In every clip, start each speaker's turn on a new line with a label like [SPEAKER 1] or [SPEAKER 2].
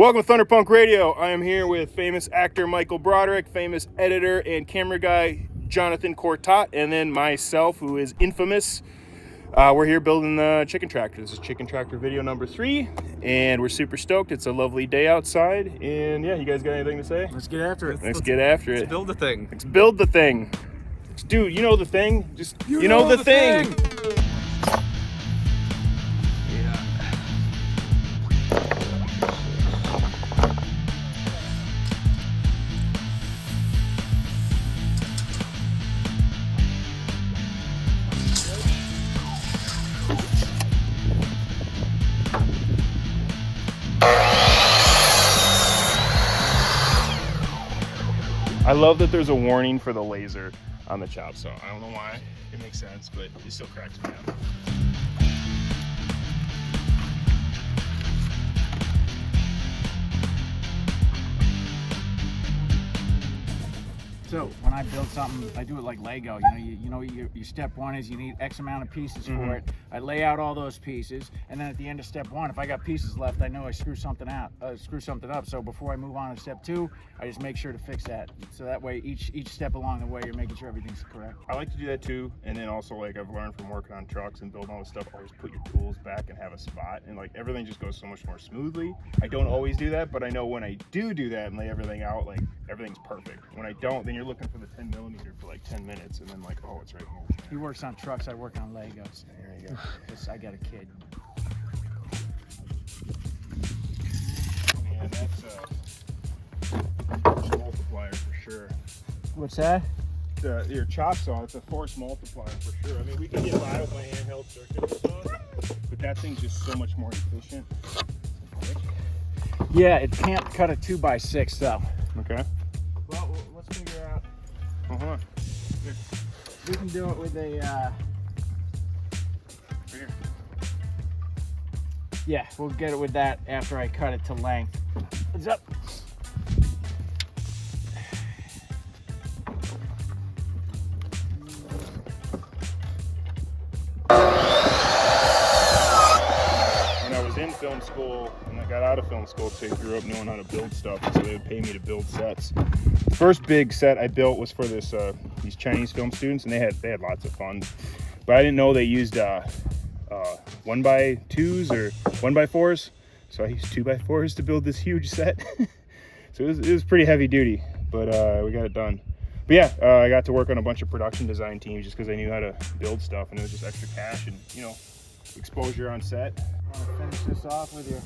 [SPEAKER 1] Welcome to Thunderpunk Radio. I am here with famous actor Michael Broderick, famous editor and camera guy Jonathon Courtot, and then myself, who is infamous. We're here building the chicken tractor. This is chicken tractor video number 3, and we're super stoked. It's a lovely day outside, and yeah, you guys got anything to say?
[SPEAKER 2] Let's get after it.
[SPEAKER 1] Let's get after it.
[SPEAKER 2] Let's build the thing.
[SPEAKER 1] Let's build the thing. Dude, you know the thing? Just, you know the thing. I love that there's a warning for the laser on the chop saw. I don't know why. It makes sense, but it still cracks me up.
[SPEAKER 3] So when I build something, I do it like Lego. Your step one is you need X amount of pieces for it. I lay out all those pieces, and then at the end of step 1, if I got pieces left, I know I screw something up. So before I move on to step 2, I just make sure to fix that. So that way, each step along the way, you're making sure everything's correct.
[SPEAKER 1] I like to do that too, and then also, like, I've learned from working on trucks and building all this stuff, always put your tools back and have a spot, and like everything just goes so much more smoothly. I don't always do that, but I know when I do that and lay everything out, like everything's perfect. When I don't, then you're looking for the 10mm for like 10 minutes, and then like, oh, it's right here.
[SPEAKER 3] He works on trucks, I work on Legos.
[SPEAKER 1] There you go.
[SPEAKER 3] I got a kid.
[SPEAKER 1] Yeah, that's a multiplier for sure.
[SPEAKER 3] What's that?
[SPEAKER 1] Your chop saw, it's a force multiplier for sure. I mean, we can get by with my handheld circuit saw, but that thing's just so much more efficient.
[SPEAKER 3] Yeah, it can't cut a 2x6 though.
[SPEAKER 1] Okay.
[SPEAKER 3] Well, let's figure out. We can do it with a.
[SPEAKER 1] Right here.
[SPEAKER 3] Yeah, we'll get it with that after I cut it to length. What's up?
[SPEAKER 1] When I was in film school, and I got out of film school, so I grew up knowing how to build stuff, and so they would pay me to build sets. The first big set I built was for this these Chinese film students, and they had lots of fun. But I didn't know they used 1x2s or 1x4s, so I used 2x4s to build this huge set. So it was pretty heavy duty, but we got it done. But yeah, I got to work on a bunch of production design teams just because I knew how to build stuff, and it was just extra cash and, you know, exposure on set.
[SPEAKER 3] I'm gonna finish this off with you.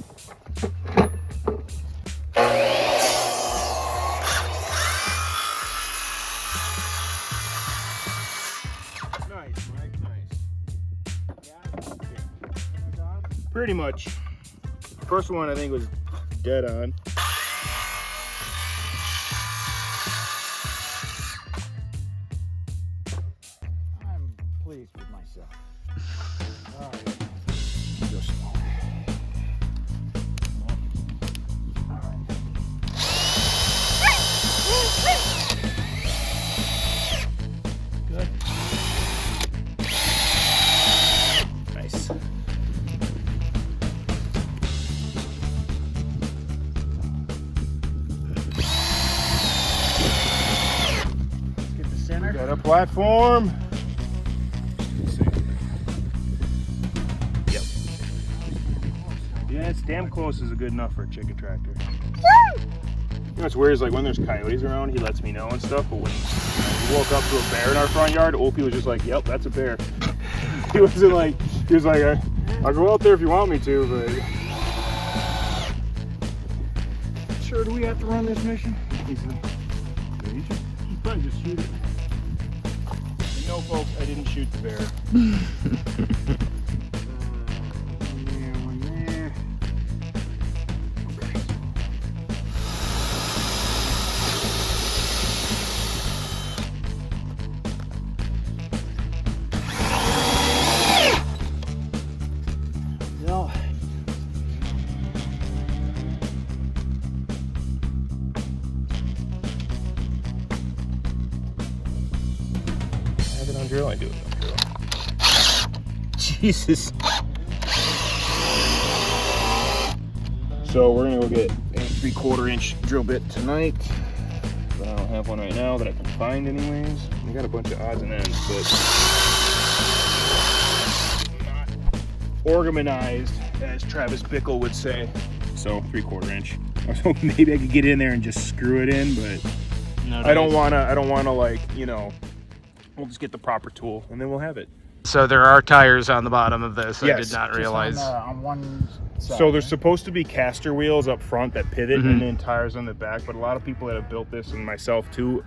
[SPEAKER 1] Nice, Mike, nice.
[SPEAKER 3] Yeah.
[SPEAKER 1] Pretty much. The first one I think was dead on.
[SPEAKER 3] I'm pleased with myself. All right.
[SPEAKER 1] Just
[SPEAKER 3] All right. Good.
[SPEAKER 1] nice.
[SPEAKER 3] Let's get the center.
[SPEAKER 1] Got a platform. Yep. Yeah, it's damn close is good enough for a chicken tractor. You know what's weird is like when there's coyotes around, he lets me know and stuff, but when we woke up to a bear in our front yard, Opie was just like, yep, that's a bear. He was like, I'll go out there if you want me to, but...
[SPEAKER 3] Sure, do we have to run this mission?
[SPEAKER 1] He's probably just shoot it. And no, folks, I didn't shoot the bear.
[SPEAKER 3] One there. No.
[SPEAKER 1] I have it on drill, I do it on drill. Jesus. So we're gonna go get 3/4 inch drill bit tonight. But I don't have one right now that I can find anyways. I got a bunch of odds and ends, but not organized, as Travis Bickle would say. So 3/4 inch. I was hoping maybe I could get in there and just screw it in, but no, I don't wanna like, you know, we'll just get the proper tool and then we'll have it.
[SPEAKER 2] So there are tires on the bottom of this.
[SPEAKER 1] Yes.
[SPEAKER 2] I did not realize.
[SPEAKER 3] On one side.
[SPEAKER 1] So there's supposed to be caster wheels up front that pivot and then tires on the back, but a lot of people that have built this, and myself too,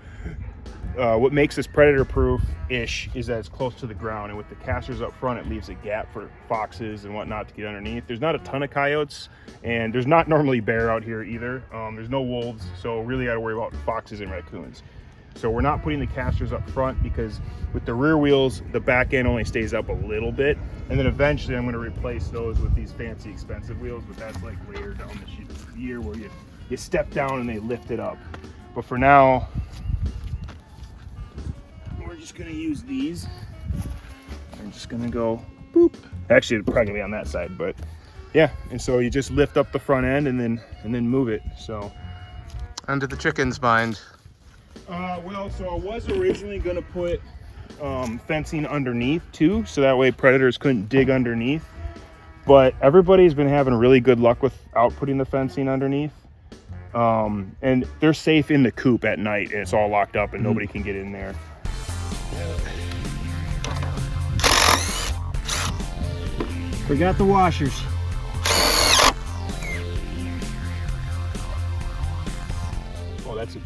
[SPEAKER 1] what makes this predator proof-ish is that it's close to the ground, and with the casters up front it leaves a gap for foxes and whatnot to get underneath. There's not a ton of coyotes, and there's not normally bear out here either. There's no wolves, so really got to worry about foxes and raccoons. So we're not putting the casters up front because with the rear wheels, the back end only stays up a little bit. And then eventually I'm going to replace those with these fancy expensive wheels, but that's like later down the year where you step down and they lift it up. But for now, we're just going to use these. I'm just going to go boop. Actually, it's probably going to be on that side, but yeah. And so you just lift up the front end and then move it. So
[SPEAKER 2] Under the chicken's mind.
[SPEAKER 1] Well, so I was originally going to put fencing underneath too, so that way predators couldn't dig underneath. But everybody's been having really good luck without putting the fencing underneath. And they're safe in the coop at night, and it's all locked up and nobody can get in there.
[SPEAKER 3] Forgot the washers.
[SPEAKER 1] Oh, that's a...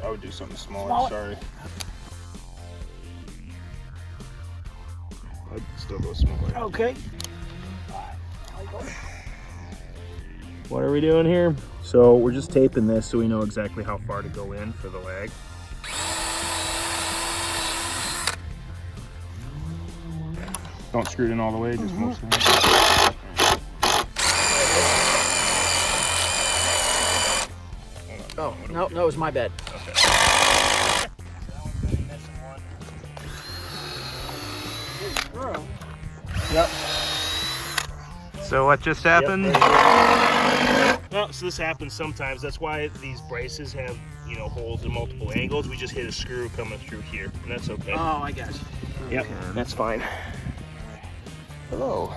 [SPEAKER 1] I would do something smaller, sorry. I'd still go smaller.
[SPEAKER 3] Okay.
[SPEAKER 1] What are we doing here? So we're just taping this so we know exactly how far to go in for the lag. Don't screw it in all the way, just most of it.
[SPEAKER 3] Oh, no, it was my bad.
[SPEAKER 1] Okay. Yep.
[SPEAKER 2] So what just happened?
[SPEAKER 1] Well, so this happens sometimes. That's why these braces have, you know, holes in multiple angles. We just hit a screw coming through here, and that's okay.
[SPEAKER 3] Oh, I got you.
[SPEAKER 1] Yep, that's fine. Hello.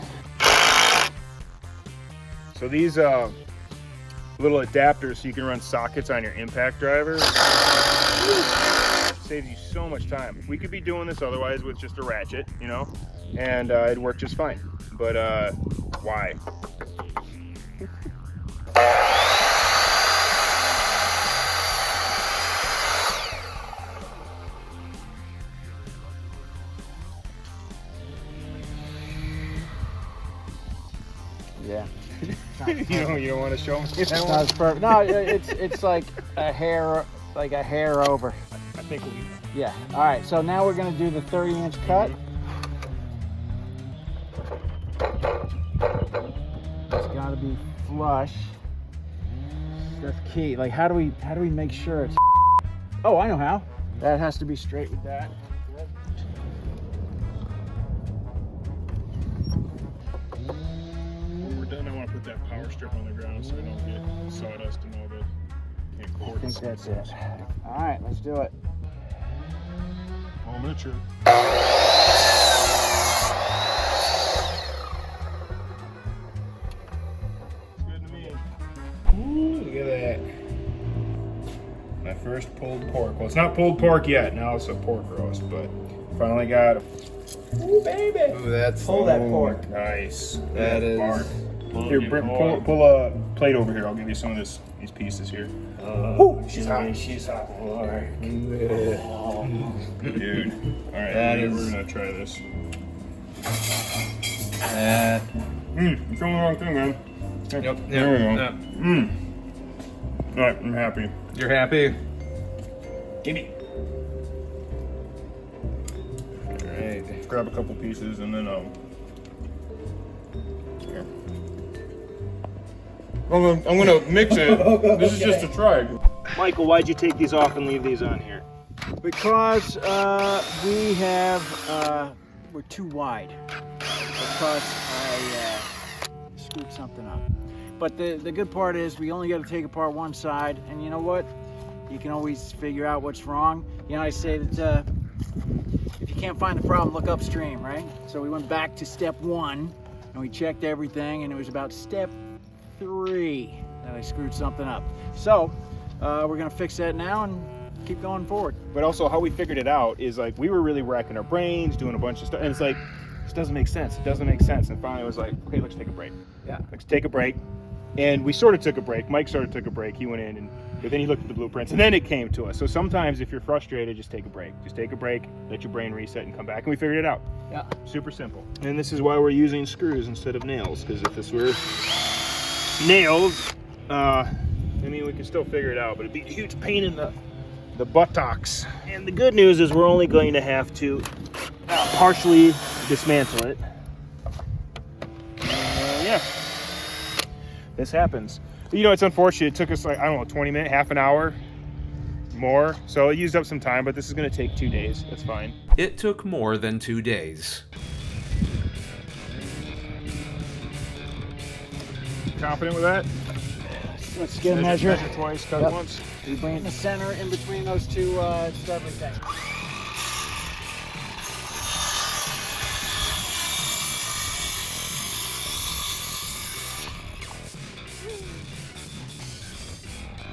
[SPEAKER 1] So these little adapters so you can run sockets on your impact driver. Saves you so much time. We could be doing this otherwise with just a ratchet, you know, and it'd work just fine. But why?
[SPEAKER 3] Yeah.
[SPEAKER 1] you don't want to show me that one?
[SPEAKER 3] That's perfect. No, it's like a hair over.
[SPEAKER 1] I think we'll be fine.
[SPEAKER 3] Yeah. All right. So now we're gonna do the 30-inch cut. It's got to be flush. That's key. Like, how do we make sure it's? Oh, I know how. That has to be straight with that.
[SPEAKER 1] When we're done, I want to put that power strip on the ground so we don't get sawdust and all the
[SPEAKER 3] I think that's it. All right, let's do it.
[SPEAKER 1] All miniature. Good to me. Ooh, look at that. My first pulled pork. Well, it's not pulled pork yet. Now it's a pork roast, but finally got it. Ooh, baby.
[SPEAKER 2] Ooh, that's
[SPEAKER 3] Pull that pork.
[SPEAKER 1] Nice.
[SPEAKER 2] That is.
[SPEAKER 1] Mark. Here, pull a plate over here. I'll give you some of these pieces here. Ooh, she's hot. She's hot. Dude. All right, we're gonna try this. You're filming the wrong thing, man.
[SPEAKER 2] Yep.
[SPEAKER 1] There we go. All right, I'm happy.
[SPEAKER 2] You're happy?
[SPEAKER 1] Gimme.
[SPEAKER 2] All right.
[SPEAKER 1] Grab a couple pieces and then here. I'm gonna mix it. This is just a try. Michael, why'd you take these off and leave these on here?
[SPEAKER 3] Because we're too wide. Because I screwed something up. But the good part is we only got to take apart one side, and you know what? You can always figure out what's wrong. You know, I say that if you can't find the problem, look upstream, right? So we went back to step 1, and we checked everything, and it was about step 3 that I screwed something up. So we're gonna fix that now and keep going forward.
[SPEAKER 1] But also how we figured it out is like we were really racking our brains, doing a bunch of stuff, and it's like, this doesn't make sense. It doesn't make sense. And finally it was like, okay, let's take a break.
[SPEAKER 3] Yeah.
[SPEAKER 1] Let's take a break. And we sort of took a break. Mike sort of took a break. He went in, but then he looked at the blueprints, and then it came to us. So sometimes if you're frustrated, just take a break. Just take a break, let your brain reset, and come back. And we figured it out.
[SPEAKER 3] Yeah.
[SPEAKER 1] Super simple. And this is why we're using screws instead of nails, because if this were nails, I mean, we could still figure it out, but it'd be a huge pain in the buttocks. And the good news is we're only going to have to partially dismantle it. Yeah. This happens. You know, it's unfortunate. It took us like, I don't know, 20 minutes, half an hour more. So it used up some time, but this is going to take 2 days. That's fine.
[SPEAKER 4] It took more than 2 days.
[SPEAKER 1] Confident with that?
[SPEAKER 3] Let's get a measure.
[SPEAKER 1] Measure twice, cut once.
[SPEAKER 3] We bring it in the center in between those two stubborn things.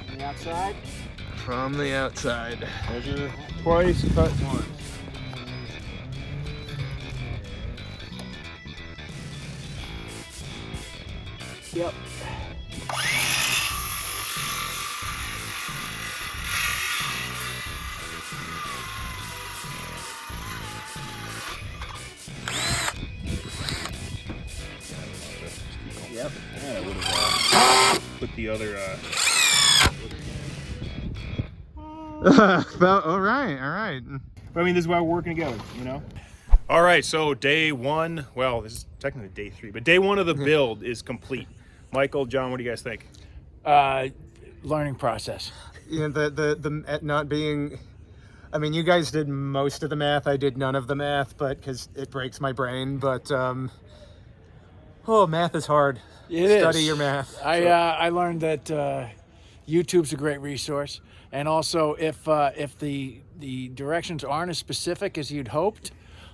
[SPEAKER 3] On the outside.
[SPEAKER 2] From the outside.
[SPEAKER 1] Measure twice, cut once.
[SPEAKER 3] Yep. Yep.
[SPEAKER 1] Yeah, I would have put the other.
[SPEAKER 2] All right.
[SPEAKER 1] I mean, this is why we're working together, you know? All right, so day 1, well, this is technically day 3, but day 1 of the build is complete. Michael, John, what do you guys think?
[SPEAKER 3] Learning process.
[SPEAKER 2] Yeah, the not being. I mean, you guys did most of the math. I did none of the math, but because it breaks my brain. But math is hard. Study your math.
[SPEAKER 3] I learned that YouTube's a great resource, and also if the directions aren't as specific as you'd hoped,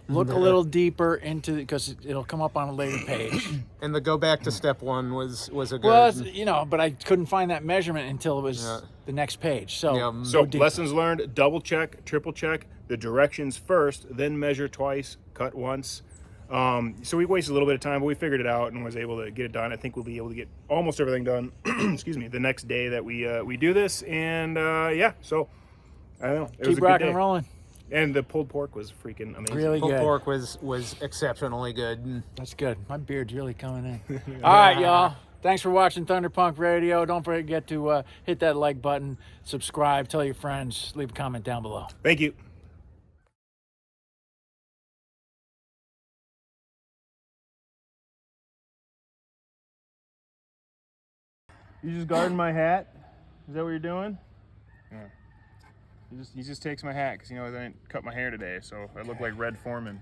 [SPEAKER 3] look a little deeper into, because it'll come up on a later page.
[SPEAKER 2] And the go back to step 1 was a good.
[SPEAKER 3] Well, you know, but I couldn't find that measurement until it was the next page. So,
[SPEAKER 1] So lessons learned: double check, triple check the directions first, then measure twice, cut once. So we wasted a little bit of time, but we figured it out and was able to get it done. I think we'll be able to get almost everything done. Excuse me, the next day that we do this, and yeah. So I don't know. It was
[SPEAKER 3] keep
[SPEAKER 1] a good
[SPEAKER 3] rocking
[SPEAKER 1] day.
[SPEAKER 3] and rolling.
[SPEAKER 1] And the pulled pork was freaking amazing.
[SPEAKER 3] Really
[SPEAKER 2] Pulled
[SPEAKER 3] good.
[SPEAKER 2] pork was exceptionally good.
[SPEAKER 3] That's good. My beard's really coming in. All right, y'all. Thanks for watching Thunderpunk Radio. Don't forget to hit that like button, subscribe, tell your friends, leave a comment down below.
[SPEAKER 1] Thank you. You just guarding my hat? Is that what you're doing? Yeah. He just takes my hat because, you know, I didn't cut my hair today, so I look like Red Foreman.